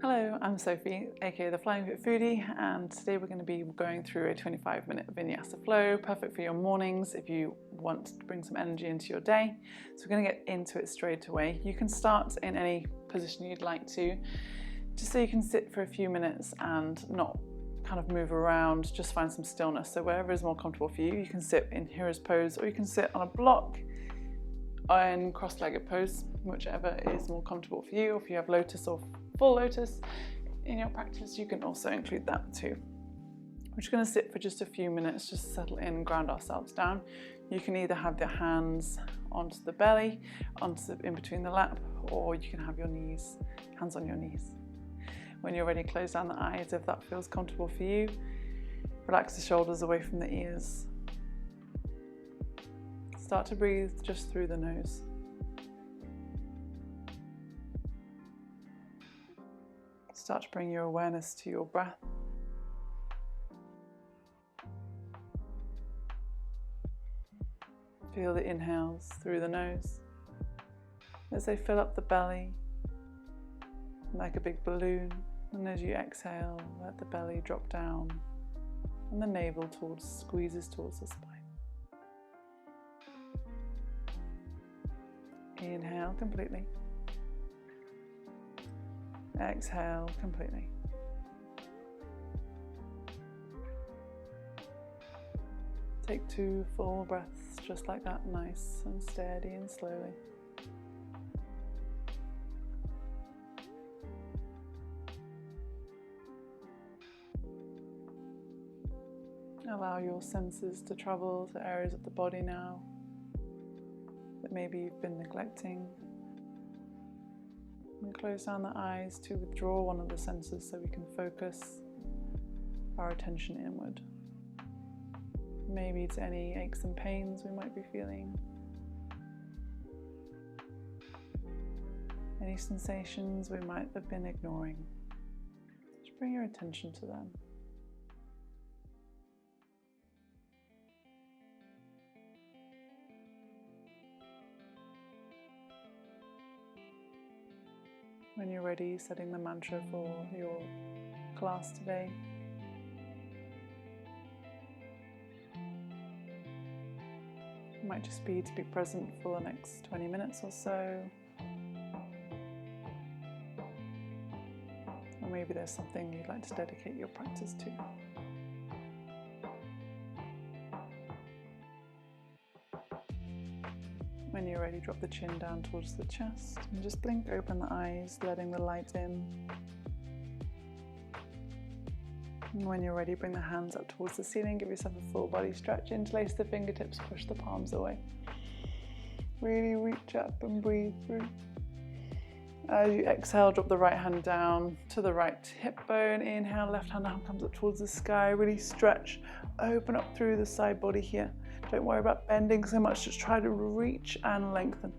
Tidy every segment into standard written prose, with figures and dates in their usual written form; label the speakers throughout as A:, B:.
A: Hello, I'm Sophie, aka the Flying Fit Foodie, and today we're going to be going through a 25-minute vinyasa flow, perfect for your mornings if you want to bring some energy into your day. So we're going to get into it straight away. You can start in any position you'd like to, just so you can sit for a few minutes and not kind of move around, just find some stillness. So wherever is more comfortable for you, you can sit in hero's pose or you can sit on a block in cross-legged pose, whichever is more comfortable for you. If you have lotus or full lotus in your practice, you can also include that too. We're just going to sit for just a few minutes, just settle in, ground ourselves down. You can either have your hands onto the belly, in between the lap, or you can have your knees, hands on your knees. When you're ready, close down the eyes if that feels comfortable for you. Relax the shoulders away from the ears. Start to breathe just through the nose. Start to bring your awareness to your breath. Feel the inhales through the nose as they fill up the belly like a big balloon, and as you exhale, let the belly drop down and the navel squeezes towards the spine. Inhale completely. Exhale completely. Take 2 full breaths just like that, nice and steady and slowly. Allow your senses to travel to areas of the body now that maybe you've been neglecting. And close down the eyes to withdraw one of the senses so we can focus our attention inward. Maybe to any aches and pains we might be feeling. Any sensations we might have been ignoring. Just bring your attention to them. When you're ready, setting the mantra for your class today. It might just be to be present for the next 20 minutes or so. Or maybe there's something you'd like to dedicate your practice to. When you're ready, drop the chin down towards the chest and just blink open the eyes, letting the light in. And when you're ready, bring the hands up towards the ceiling, give yourself a full body stretch, interlace the fingertips, push the palms away. Really reach up and breathe through. As you exhale, drop the right hand down to the right hip bone. Inhale, left hand arm comes up towards the sky. Really stretch, open up through the side body here. Don't worry about bending so much, just try to reach and lengthen.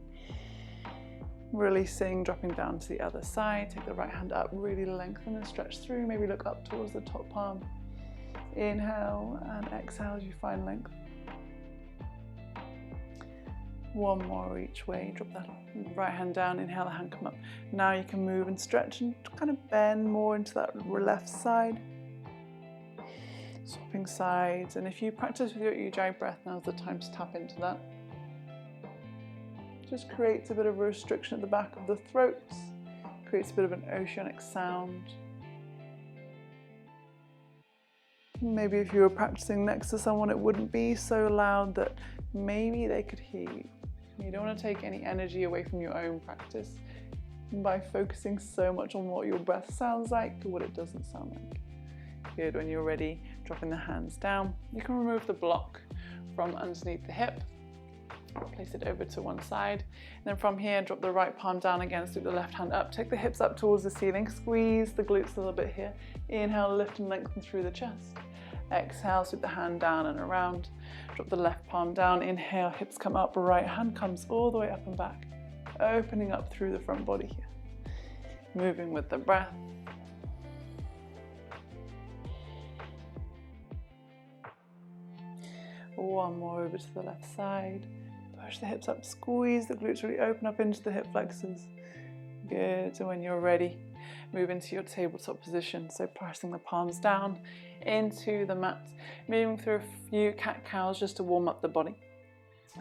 A: Releasing, dropping down to the other side. Take the right hand up, really lengthen and stretch through. Maybe look up towards the top palm. Inhale and exhale as you find length. One more each way. Drop that right hand down, inhale, the hand come up. Now you can move and stretch and kind of bend more into that left side. Swapping sides, and if you practice with your Ujjayi breath, now's the time to tap into that. Just creates a bit of a restriction at the back of the throat, creates a bit of an oceanic sound. Maybe if you were practicing next to someone, it wouldn't be so loud that maybe they could hear you. You don't want to take any energy away from your own practice by focusing so much on what your breath sounds like or what it doesn't sound like. Good. When you're ready, dropping the hands down. You can remove the block from underneath the hip, place it over to one side, and then from here, drop the right palm down again, sweep the left hand up, take the hips up towards the ceiling, squeeze the glutes a little bit here. Inhale, lift and lengthen through the chest. Exhale, sweep the hand down and around, drop the left palm down, inhale, hips come up, right hand comes all the way up and back, opening up through the front body here. Moving with the breath. One more over to the left side. Push the hips up, squeeze the glutes, really open up into the hip flexors. Good. So when you're ready, move into your tabletop position. So pressing the palms down into the mat, moving through a few cat-cows just to warm up the body.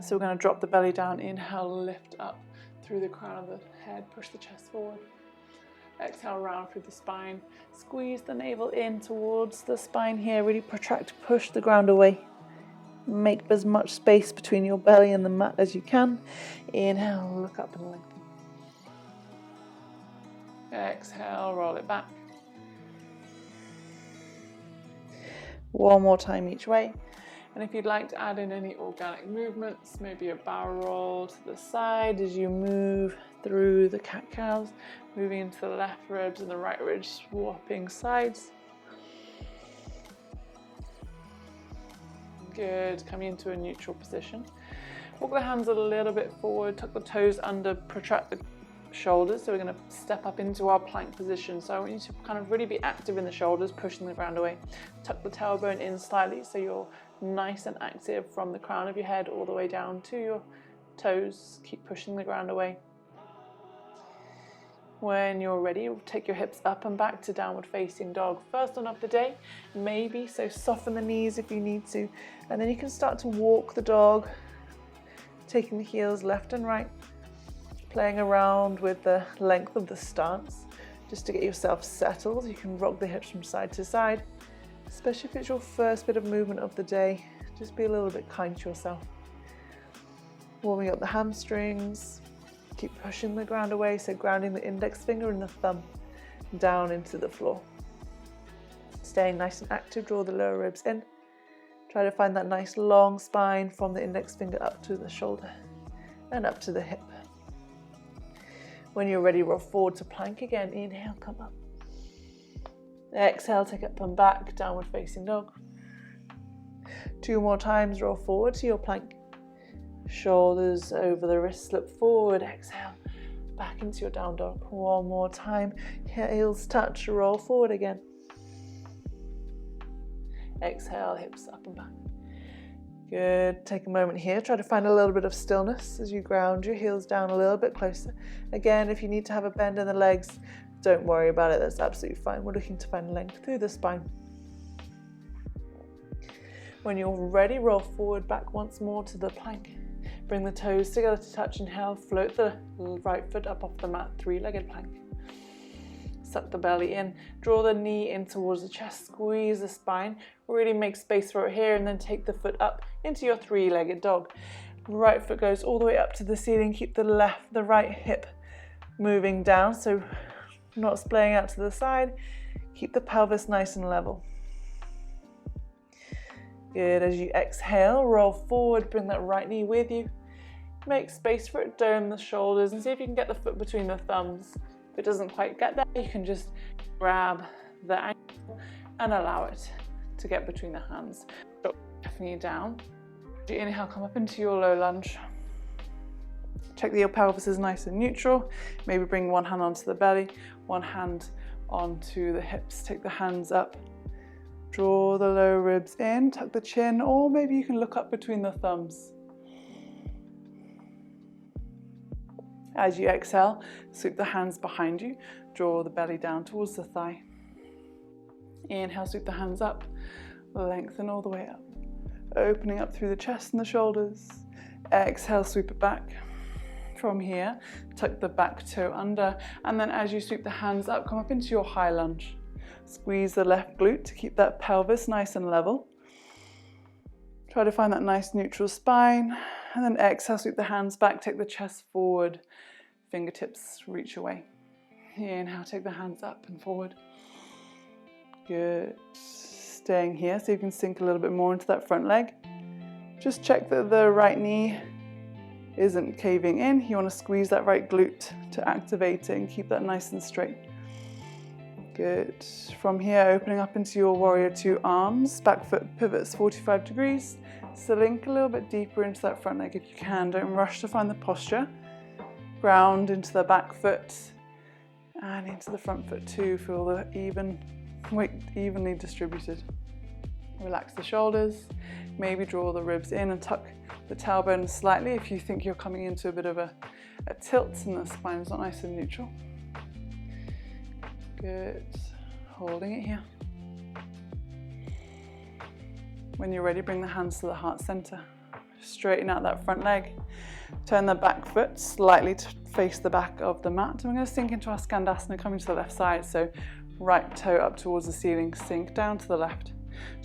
A: So we're going to drop the belly down, inhale, lift up through the crown of the head, push the chest forward. Exhale, round through the spine, squeeze the navel in towards the spine here, really protract, push the ground away. Make as much space between your belly and the mat as you can. Inhale, look up and lengthen. Exhale, roll it back. One more time each way. And if you'd like to add in any organic movements, maybe a barrel roll to the side as you move through the cat-cows, moving into the left ribs and the right ribs, swapping sides. Good, coming into a neutral position. Walk the hands a little bit forward, tuck the toes under, protract the shoulders. So we're going to step up into our plank position. So I want you to kind of really be active in the shoulders, pushing the ground away. Tuck the tailbone in slightly so you're nice and active from the crown of your head all the way down to your toes. Keep pushing the ground away. When you're ready, take your hips up and back to downward facing dog. First one of the day, maybe, so soften the knees if you need to. And then you can start to walk the dog, taking the heels left and right, playing around with the length of the stance, just to get yourself settled. You can rock the hips from side to side, especially if it's your first bit of movement of the day. Just be a little bit kind to yourself. Warming up the hamstrings. Keep pushing the ground away, so grounding the index finger and the thumb down into the floor. Staying nice and active, draw the lower ribs in. Try to find that nice long spine from the index finger up to the shoulder and up to the hip. When you're ready, roll forward to plank again. Inhale, come up. Exhale, take up and back, downward facing dog. 2 more times, roll forward to your plank. Shoulders over the wrists, look forward, exhale, back into your down dog. 1 more time, heels touch, roll forward again. Exhale, hips up and back. Good, take a moment here, try to find a little bit of stillness as you ground your heels down a little bit closer. Again, if you need to have a bend in the legs, don't worry about it, that's absolutely fine. We're looking to find length through the spine. When you're ready, roll forward back once more to the plank. Bring the toes together to touch. Inhale, float the right foot up off the mat, 3-legged plank. Suck the belly in, draw the knee in towards the chest, squeeze the spine, really make space for it here, and then take the foot up into your 3-legged dog. Right foot goes all the way up to the ceiling, keep the right hip moving down, so not splaying out to the side. Keep the pelvis nice and level. Good, as you exhale, roll forward, bring that right knee with you. Make space for it, dome the shoulders, and see if you can get the foot between the thumbs. If it doesn't quite get there, you can just grab the ankle and allow it to get between the hands. Drop the knee down. As you inhale, come up into your low lunge. Check that your pelvis is nice and neutral. Maybe bring one hand onto the belly, one hand onto the hips. Take the hands up. Draw the low ribs in, tuck the chin, or maybe you can look up between the thumbs. As you exhale, sweep the hands behind you, draw the belly down towards the thigh. Inhale, sweep the hands up, lengthen all the way up, opening up through the chest and the shoulders. Exhale, sweep it back. From here, tuck the back toe under, and then as you sweep the hands up, come up into your high lunge. Squeeze the left glute to keep that pelvis nice and level. Try to find that nice neutral spine, and then exhale, sweep the hands back, take the chest forward, fingertips reach away. Inhale, take the hands up and forward. Good. Staying here so you can sink a little bit more into that front leg. Just check that the right knee isn't caving in. You want to squeeze that right glute to activate it and keep that nice and straight. Good. From here, opening up into your warrior 2 arms, back foot pivots 45 degrees. Sink a little bit deeper into that front leg if you can. Don't rush to find the posture. Ground into the back foot and into the front foot too. Feel the weight evenly distributed. Relax the shoulders. Maybe draw the ribs in and tuck the tailbone slightly if you think you're coming into a bit of a tilt and the spine is not nice and neutral. Good. Holding it here. When you're ready, bring the hands to the heart center. Straighten out that front leg. Turn the back foot slightly to face the back of the mat. And we're going to sink into our Skandasana, coming to the left side. So right toe up towards the ceiling, sink down to the left.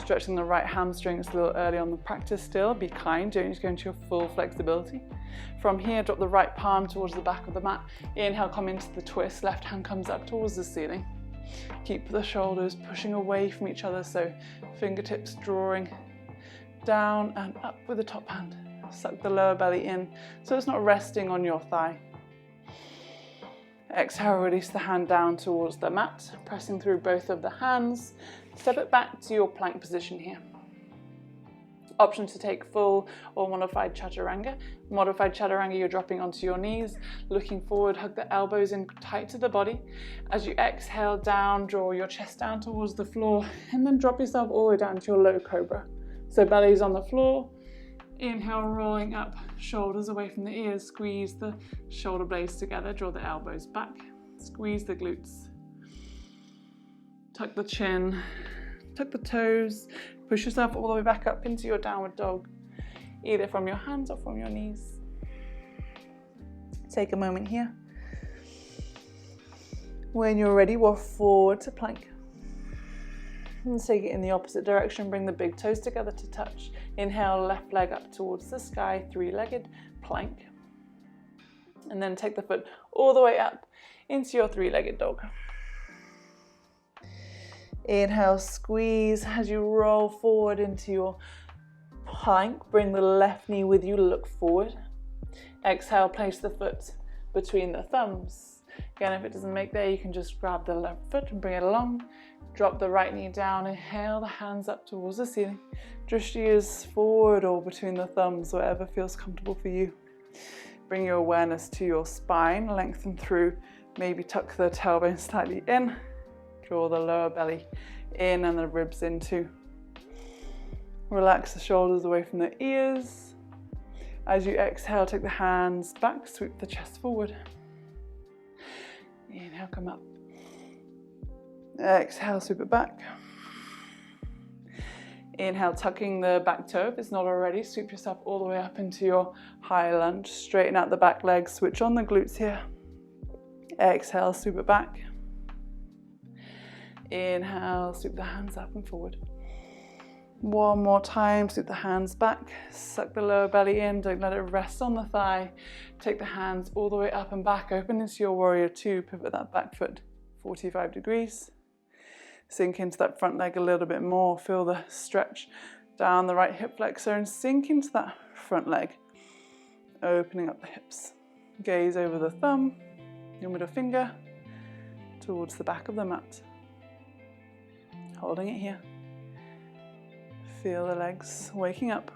A: Stretching the right hamstring. It's a little early on the practice still. Be kind, don't just go into your full flexibility. From here, drop the right palm towards the back of the mat. Inhale, come into the twist. Left hand comes up towards the ceiling. Keep the shoulders pushing away from each other, so fingertips drawing down and up with the top hand. Suck the lower belly in so it's not resting on your thigh. Exhale, release the hand down towards the mat, pressing through both of the hands. Step it back to your plank position here. Option to take full or modified chaturanga. Modified chaturanga, you're dropping onto your knees, looking forward, hug the elbows in tight to the body. As you exhale down, draw your chest down towards the floor, and then drop yourself all the way down to your low cobra. So belly's on the floor. Inhale, rolling up, shoulders away from the ears, squeeze the shoulder blades together, draw the elbows back, squeeze the glutes. Tuck the chin, tuck the toes, push yourself all the way back up into your downward dog, either from your hands or from your knees. Take a moment here. When you're ready, walk forward to plank. And take it in the opposite direction, bring the big toes together to touch. Inhale, left leg up towards the sky, three-legged plank. And then take the foot all the way up into your three-legged dog. Inhale, squeeze as you roll forward into your plank. Bring the left knee with you, look forward. Exhale, place the foot between the thumbs. Again, if it doesn't make there, you can just grab the left foot and bring it along. Drop the right knee down, inhale the hands up towards the ceiling. Drishti is forward or between the thumbs, whatever feels comfortable for you. Bring your awareness to your spine, lengthen through, maybe tuck the tailbone slightly in. Draw the lower belly in and the ribs in too. Relax the shoulders away from the ears. As you exhale, take the hands back, sweep the chest forward. Inhale, come up. Exhale, sweep it back. Inhale, tucking the back toe. If it's not already, sweep yourself all the way up into your high lunge. Straighten out the back leg, switch on the glutes here. Exhale, sweep it back. Inhale, sweep the hands up and forward. One more time, sweep the hands back. Suck the lower belly in, don't let it rest on the thigh. Take the hands all the way up and back, open into your warrior two, pivot that back foot 45 degrees. Sink into that front leg a little bit more, feel the stretch down the right hip flexor and sink into that front leg, opening up the hips. Gaze over the thumb, your middle finger towards the back of the mat. Holding it here. Feel the legs waking up.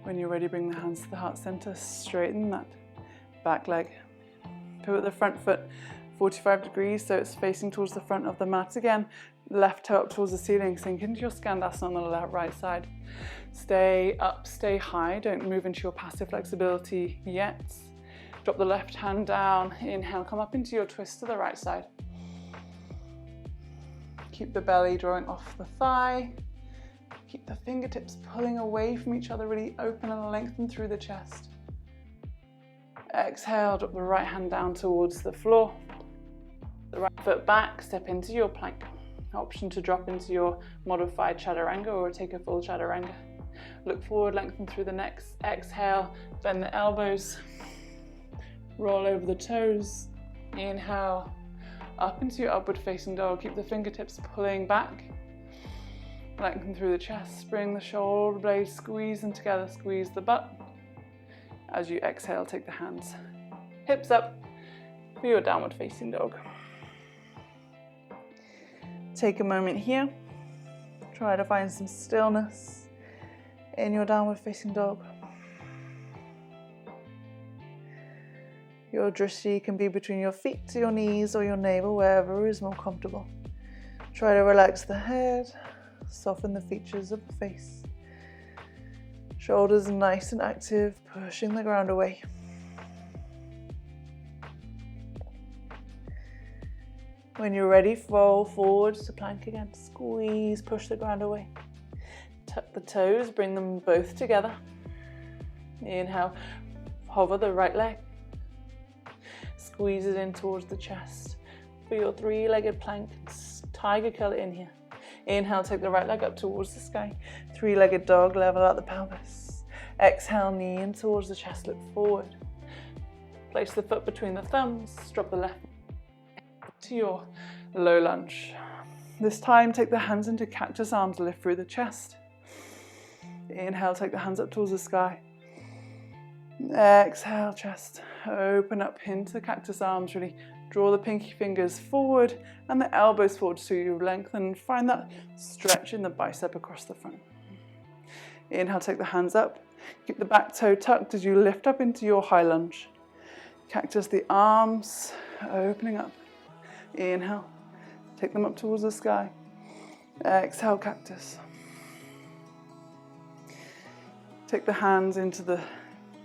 A: When you're ready, bring the hands to the heart center, straighten that back leg. Pivot the front foot 45 degrees so it's facing towards the front of the mat again. Left toe up towards the ceiling, sink into your Skandasana on the right side. Stay up, stay high, don't move into your passive flexibility yet. Drop the left hand down, inhale, come up into your twist to the right side. Keep the belly drawing off the thigh. Keep the fingertips pulling away from each other, really open and lengthen through the chest. Exhale, drop the right hand down towards the floor. The right foot back, step into your plank. Option to drop into your modified chaturanga or take a full chaturanga. Look forward, lengthen through the neck. Exhale, bend the elbows. Roll over the toes. Inhale, up into your upward facing dog. Keep the fingertips pulling back. Lengthen through the chest. Bring the shoulder blades, squeeze them together, squeeze the butt. As you exhale, take the hands hips up for your downward facing dog. Take a moment here. Try to find some stillness in your downward facing dog. Your drishti can be between your feet to your knees or your navel, wherever is more comfortable. Try to relax the head, soften the features of the face. Shoulders nice and active, pushing the ground away. When you're ready, roll forward to plank again. Squeeze, push the ground away. Tuck the toes, bring them both together. Inhale, hover the right leg. Squeeze it in towards the chest. For your three-legged plank, tiger curl it in here. Inhale, take the right leg up towards the sky. Three-legged dog, level out the pelvis. Exhale, knee in towards the chest, look forward. Place the foot between the thumbs, drop the left to your low lunge. This time, take the hands into cactus arms, lift through the chest. Inhale, take the hands up towards the sky. Exhale, chest, open up into cactus arms, really draw the pinky fingers forward and the elbows forward so you lengthen, find that stretch in the bicep across the front. Inhale, take the hands up, keep the back toe tucked as you lift up into your high lunge. Cactus the arms, opening up. Inhale, take them up towards the sky. Exhale, cactus. Take the hands into the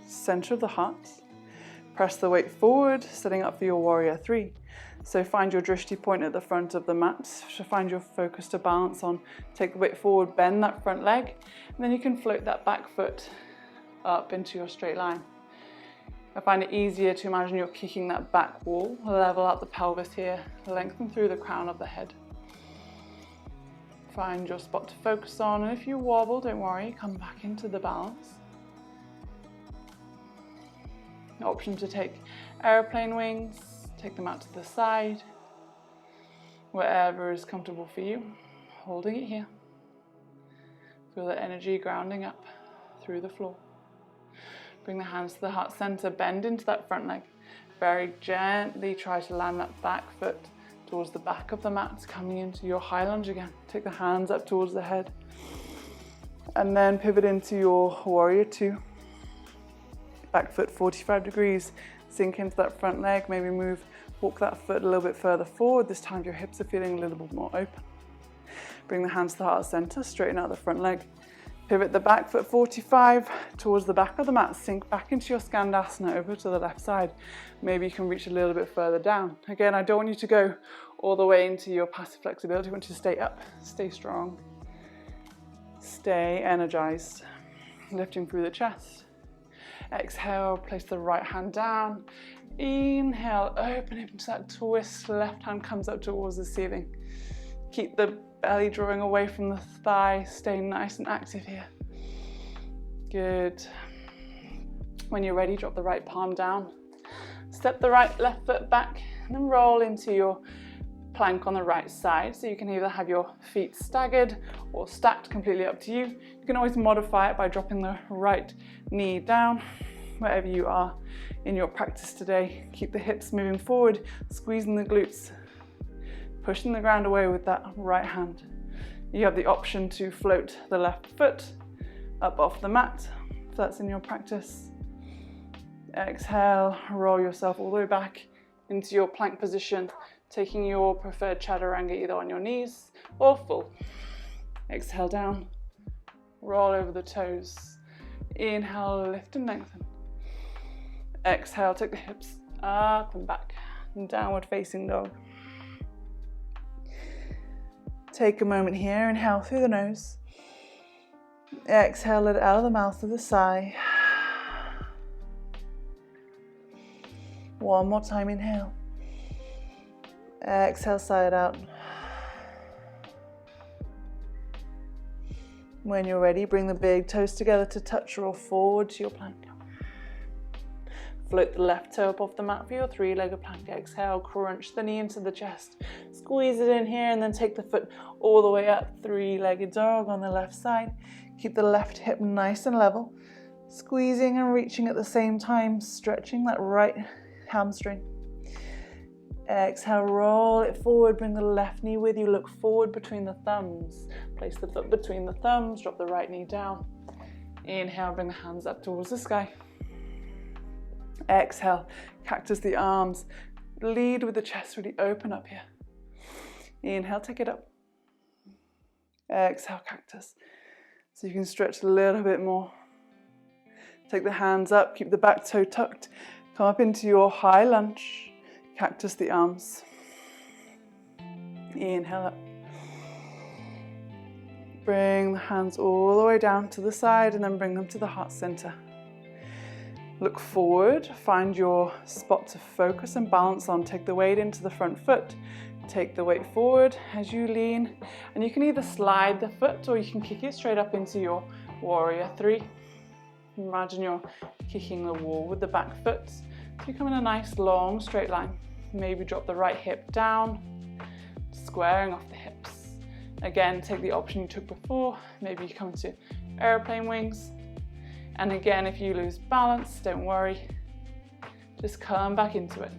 A: center of the heart. Press the weight forward, setting up for your warrior three. So find your drishti point at the front of the mat. So find your focus to balance on. Take the weight forward, bend that front leg, and then you can float that back foot up into your straight line. I find it easier to imagine you're kicking that back wall, level out the pelvis here, lengthen through the crown of the head. Find your spot to focus on, and if you wobble, don't worry, come back into the balance. Option to take airplane wings, take them out to the side, wherever is comfortable for you, holding it here. Feel the energy grounding up through the floor. Bring the hands to the heart center, bend into that front leg. Very gently try to land that back foot towards the back of the mat, coming into your high lunge again. Take the hands up towards the head. And then pivot into your warrior two. Back foot 45 degrees. Sink into that front leg, maybe walk that foot a little bit further forward. This time your hips are feeling a little bit more open. Bring the hands to the heart center, straighten out the front leg. Pivot the back foot 45 towards the back of the mat. Sink back into your Skandasana over to the left side. Maybe you can reach a little bit further down. Again, I don't want you to go all the way into your passive flexibility. I want you to stay up, stay strong, stay energized. Lifting through the chest. Exhale, place the right hand down. Inhale, open into that twist. Left hand comes up towards the ceiling. Keep the belly drawing away from the thigh. Stay nice and active here. Good. When you're ready, drop the right palm down. Step the left foot back and then roll into your plank on the right side. So you can either have your feet staggered or stacked, completely up to you. You can always modify it by dropping the right knee down, wherever you are in your practice today. Keep the hips moving forward, squeezing the glutes, pushing the ground away with that right hand. You have the option to float the left foot up off the mat, if that's in your practice. Exhale, roll yourself all the way back into your plank position, taking your preferred chaturanga either on your knees or full. Exhale down, roll over the toes. Inhale, lift and lengthen. Exhale, take the hips up and back, and downward facing dog. Take a moment here, inhale through the nose. Exhale, let it out of the mouth with a sigh. One more time, inhale. Exhale, sigh it out. When you're ready, bring the big toes together to touch, roll forward to your plank. Float the left toe up off the mat for your three-legged plank. Exhale, crunch the knee into the chest. Squeeze it in here and then take the foot all the way up. Three-legged dog on the left side. Keep the left hip nice and level. Squeezing and reaching at the same time, stretching that right hamstring. Exhale, roll it forward, bring the left knee with you, look forward between the thumbs. Place the foot between the thumbs, drop the right knee down. Inhale, bring the hands up towards the sky. Exhale, cactus the arms. Lead with the chest really open up here. Inhale, take it up. Exhale, cactus. So you can stretch a little bit more. Take the hands up, keep the back toe tucked. Come up into your high lunge. Cactus the arms. Inhale up. Bring the hands all the way down to the side and then bring them to the heart center. Look forward, find your spot to focus and balance on. Take the weight into the front foot. Take the weight forward as you lean. And you can either slide the foot or you can kick it straight up into your warrior three. Imagine you're kicking the wall with the back foot. So you come in a nice long straight line. Maybe drop the right hip down, squaring off the hips. Again, take the option you took before. Maybe you come to airplane wings. And again, if you lose balance, don't worry. Just come back into it.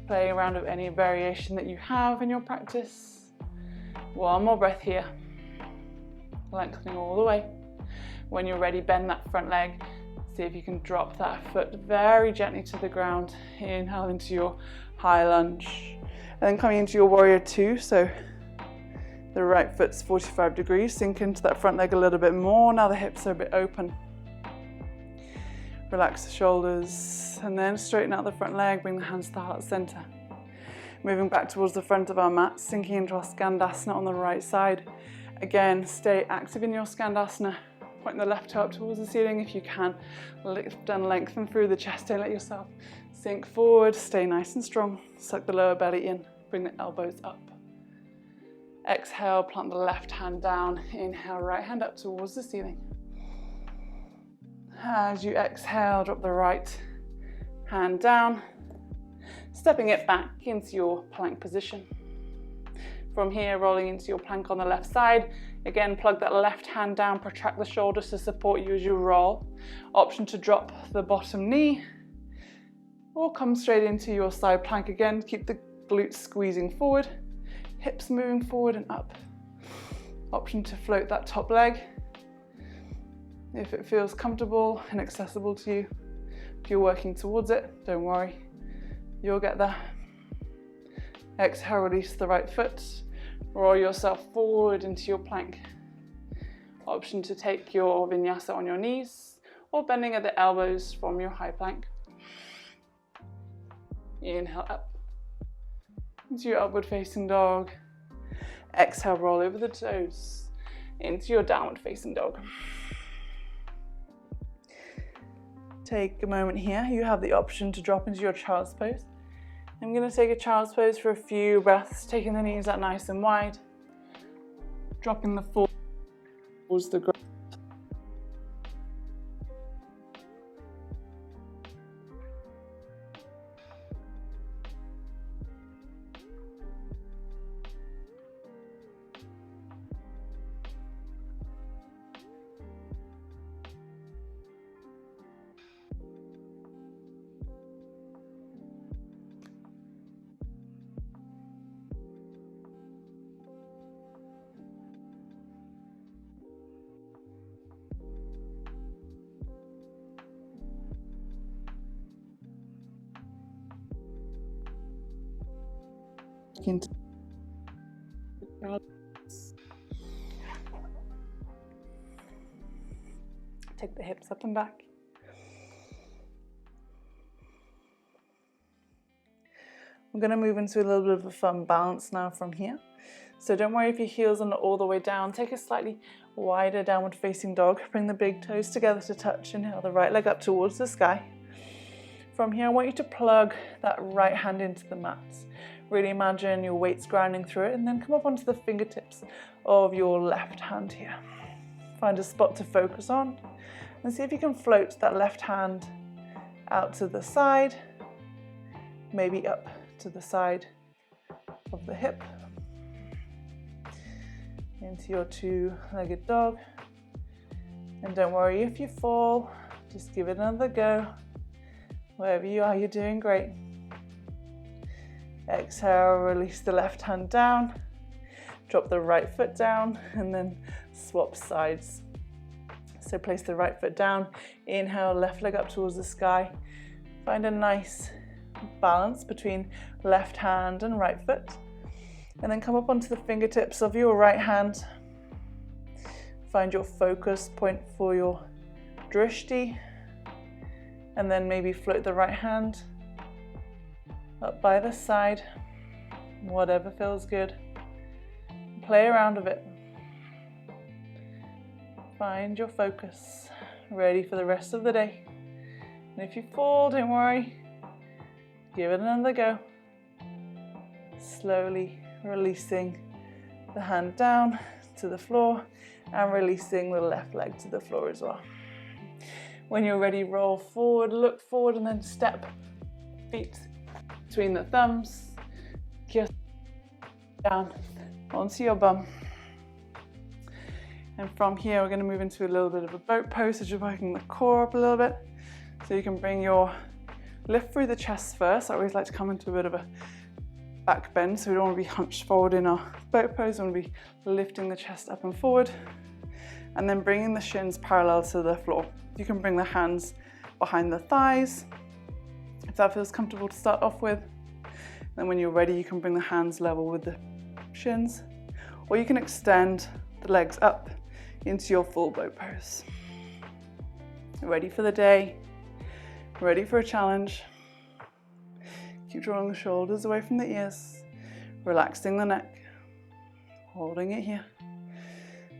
A: Play around with any variation that you have in your practice. One more breath here. Lengthening all the way. When you're ready, bend that front leg. See if you can drop that foot very gently to the ground. Inhale into your high lunge. And then coming into your warrior two. So the right foot's 45 degrees. Sink into that front leg a little bit more. Now the hips are a bit open. Relax the shoulders and then straighten out the front leg. Bring the hands to the heart center. Moving back towards the front of our mat, sinking into our Skandasana on the right side. Again, stay active in your Skandasana. Point the left toe up towards the ceiling if you can. Lift and lengthen through the chest. Don't let yourself sink forward. Stay nice and strong. Suck the lower belly in. Bring the elbows up. Exhale, plant the left hand down. Inhale, right hand up towards the ceiling. As you exhale, drop the right hand down, stepping it back into your plank position. From here, rolling into your plank on the left side. Again, plug that left hand down, protract the shoulders to support you as you roll. Option to drop the bottom knee or come straight into your side plank again. Keep the glutes squeezing forward, hips moving forward and up. Option to float that top leg. If it feels comfortable and accessible to you, if you're working towards it, don't worry, you'll get there. Exhale, release the right foot, roll yourself forward into your plank. Option to take your vinyasa on your knees or bending at the elbows from your high plank. Inhale up into your upward facing dog. Exhale, roll over the toes into your downward facing dog. Take a moment here. You have the option to drop into your child's pose. I'm going to take a child's pose for a few breaths, taking the knees out nice and wide, dropping the foot towards the ground. Into take the hips up and back. We're going to move into a little bit of a fun balance now from here. So don't worry if your heels are not all the way down. Take a slightly wider downward facing dog. Bring the big toes together to touch. Inhale the right leg up towards the sky. From here, I want you to plug that right hand into the mat. Really imagine your weights grounding through it and then come up onto the fingertips of your left hand here. Find a spot to focus on and see if you can float that left hand out to the side, maybe up to the side of the hip, into your two-legged dog. And don't worry if you fall, just give it another go. Wherever you are, you're doing great. Exhale, release the left hand down, drop the right foot down, and then swap sides. So place the right foot down, inhale, left leg up towards the sky. Find a nice balance between left hand and right foot. And then come up onto the fingertips of your right hand. Find your focus point for your drishti. And then maybe float the right hand up by the side, whatever feels good. Play around with it. Find your focus, ready for the rest of the day. And if you fall, don't worry, give it another go. Slowly releasing the hand down to the floor and releasing the left leg to the floor as well. When you're ready, roll forward, look forward, and then step feet between the thumbs, down onto your bum. And from here, we're going to move into a little bit of a boat pose, so just working the core up a little bit. So you can bring your lift through the chest first. I always like to come into a bit of a back bend, so we don't want to be hunched forward in our boat pose. We want to be lifting the chest up and forward, and then bringing the shins parallel to the floor. You can bring the hands behind the thighs, if that feels comfortable to start off with. Then when you're ready, you can bring the hands level with the shins, or you can extend the legs up into your full boat pose. Ready for the day, ready for a challenge. Keep drawing the shoulders away from the ears, relaxing the neck, holding it here.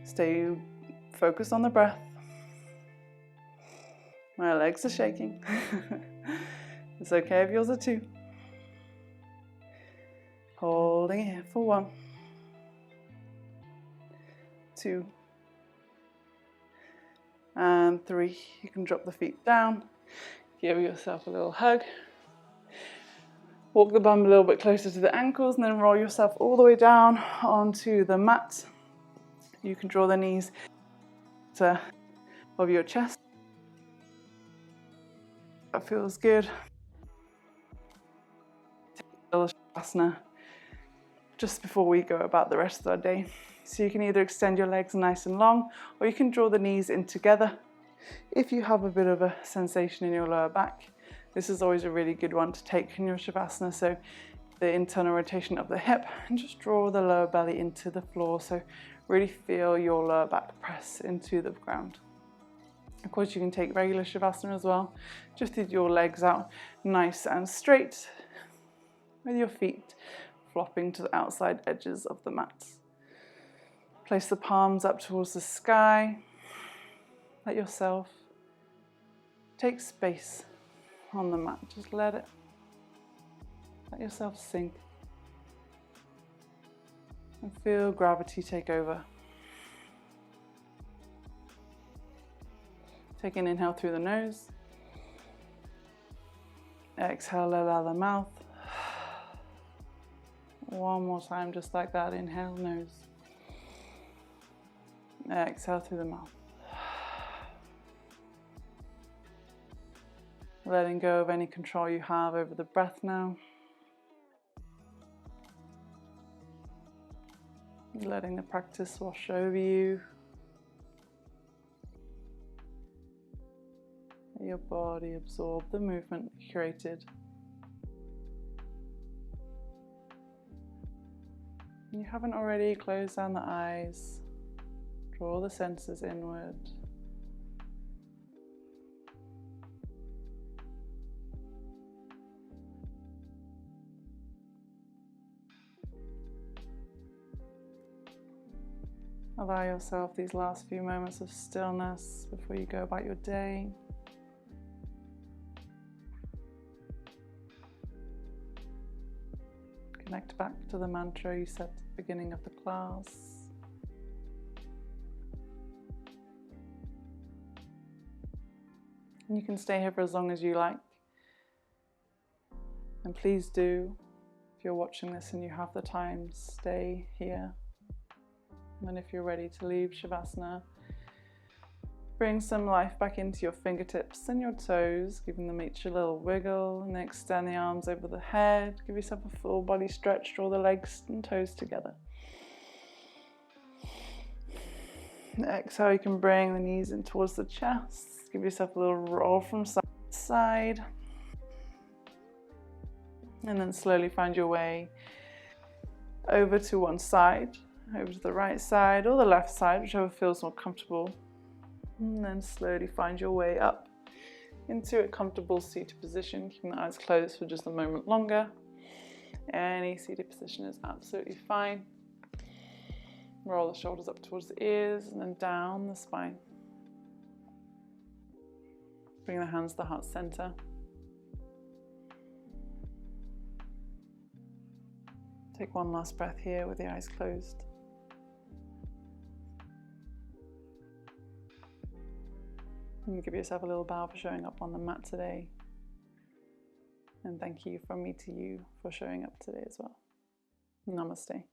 A: Stay focused on the breath. My legs are shaking. It's okay if yours are too. Holding it here for 1, 2, and 3. You can drop the feet down, give yourself a little hug. Walk the bum a little bit closer to the ankles, and then roll yourself all the way down onto the mat. You can draw the knees to over your chest. That feels good. Savasana just before we go about the rest of our day. So you can either extend your legs nice and long, or you can draw the knees in together. If you have a bit of a sensation in your lower back, this is always a really good one to take in your Savasana. So the internal rotation of the hip, and just draw the lower belly into the floor. So really feel your lower back press into the ground. Of course, you can take regular Savasana as well. Just with your legs out nice and straight, with your feet flopping to the outside edges of the mat. Place the palms up towards the sky. Let yourself take space on the mat. Just let yourself sink. And feel gravity take over. Take an inhale through the nose. Exhale out of the mouth. One more time, just like that. Inhale, nose. Exhale through the mouth. Letting go of any control you have over the breath now. Letting the practice wash over you. Let your body absorb the movement you created. If you haven't already, close down the eyes. Draw the senses inward. Allow yourself these last few moments of stillness before you go about your day. Connect back to the mantra you said at the beginning of the class. And you can stay here for as long as you like. And please do, if you're watching this and you have the time, stay here. And then if you're ready to leave Savasana, bring some life back into your fingertips and your toes, giving them each a little wiggle, and then extend the arms over the head. Give yourself a full body stretch, draw the legs and toes together. Exhale, you can bring the knees in towards the chest. Give yourself a little roll from side to side. And then slowly find your way over to one side, over to the right side or the left side, whichever feels more comfortable. And then slowly find your way up into a comfortable seated position, keeping the eyes closed for just a moment longer. Any seated position is absolutely fine. Roll the shoulders up towards the ears and then down the spine. Bring the hands to the heart center. Take one last breath here with the eyes closed. And give yourself a little bow for showing up on the mat today. And thank you from me to you for showing up today as well. Namaste.